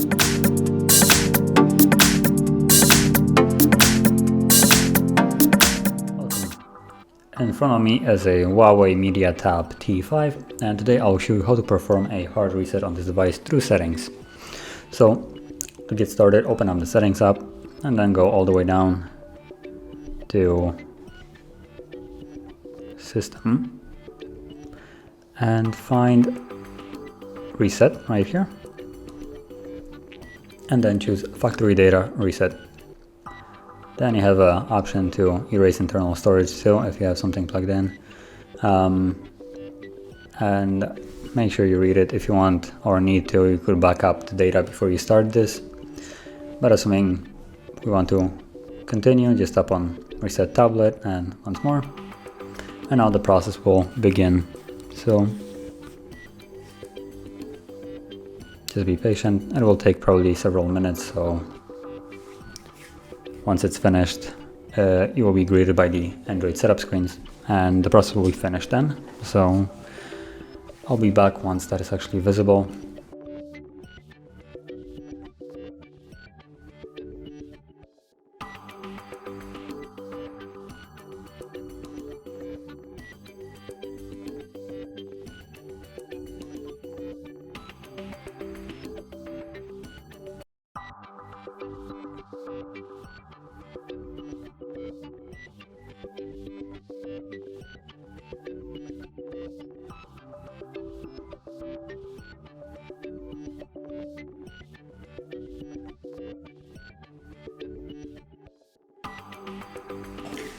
In front of me is a Huawei MediaPad T5, and today I'll show you how to perform a hard reset on this device through settings. So to get started, open up the settings app and then go all the way down to System and find Reset right here, and then choose Factory Data Reset. Then you have an option to erase internal storage still if you have something plugged in, and make sure you read it. If you want or need to, you could back up the data before you start this, but assuming we want to continue, just tap on Reset Tablet and once more, and now the process will begin. So just be patient. It will take probably several minutes, so once it's finished, you will be greeted by the Android setup screens and the process will be finished then. So I'll be back once that is actually visible.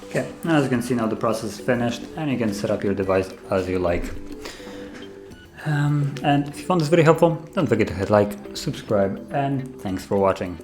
Okay, now as you can see, now the process is finished and you can set up your device as you like. And if you found this video helpful, don't forget to hit like, subscribe, and thanks for watching.